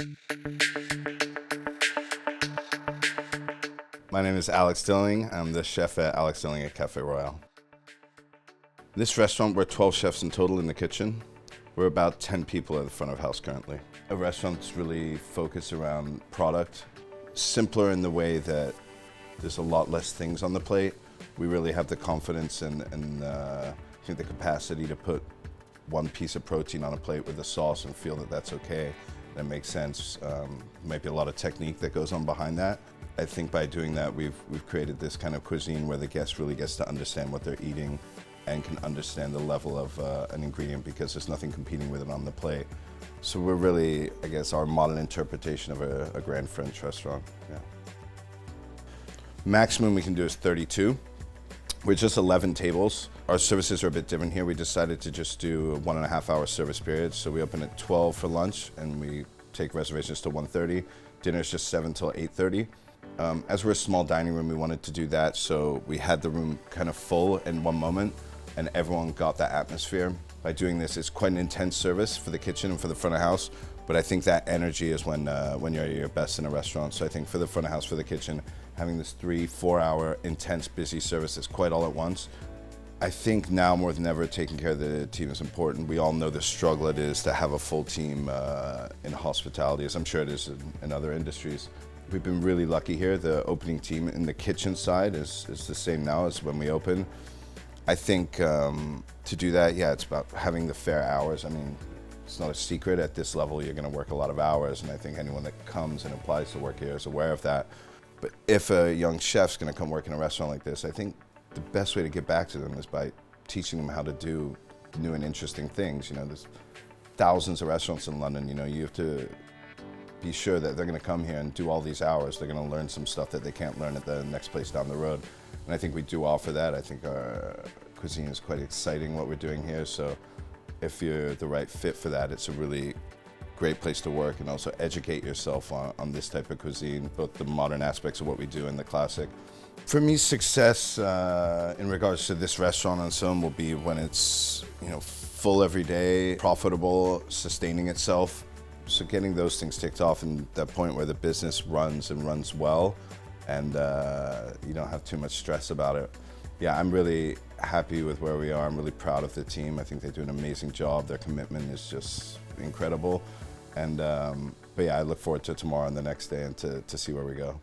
My name is Alex Dilling. I'm the chef at Alex Dilling at Café Royal. In this restaurant, we're 12 chefs in total in the kitchen. We're about 10 people at the front of house currently. A restaurant's really focused around product, simpler in the way that there's a lot less things on the plate. We really have the confidence and I think the capacity to put one piece of protein on a plate with a sauce and feel that that's okay. That makes sense. Might be a lot of technique that goes on behind that. I think by doing that, we've created this kind of cuisine where the guest really gets to understand what they're eating and can understand the level of an ingredient because there's nothing competing with it on the plate. So we're really, I guess, our modern interpretation of a grand French restaurant. Yeah. Maximum we can do is 32. We're just 11 tables. Our services are a bit different here. We decided to just do a 1.5 hour service period. So we open at 12 for lunch and we take reservations till 1:30. Dinner is just 7 till 8:30. As we're a small dining room, we wanted to do that so we had the room kind of full in one moment and everyone got that atmosphere. By doing this, it's quite an intense service for the kitchen and for the front of house, but I think that energy is when you're at your best in a restaurant. So I think for the front of house, for the kitchen, having this 3-4 hour intense, busy service is quite all at once. I think now more than ever, taking care of the team is important. We all know the struggle it is to have a full team in hospitality, as I'm sure it is in other industries. We've been really lucky here. The opening team in the kitchen side is the same now as when we opened. I think to do that, yeah, it's about having the fair hours. I mean, it's not a secret at this level, you're gonna work a lot of hours, and I think anyone that comes and applies to work here is aware of that. But if a young chef's gonna come work in a restaurant like this, I think the best way to get back to them is by teaching them how to do new and interesting things. You know, there's thousands of restaurants in London, you know, you have to be sure that they're gonna come here and do all these hours. They're gonna learn some stuff that they can't learn at the next place down the road. And I think we do offer that. I think our cuisine is quite exciting, what we're doing here. So if you're the right fit for that, it's a really great place to work and also educate yourself on this type of cuisine, both the modern aspects of what we do and the classic. For me, success in regards to this restaurant and so on will be when it's, you know, full every day, profitable, sustaining itself. So getting those things ticked off and that point where the business runs and runs well and you don't have too much stress about it. Yeah, I'm really happy with where we are. I'm really proud of the team. I think they do an amazing job. Their commitment is just incredible. And but yeah, I look forward to tomorrow and the next day and to see where we go.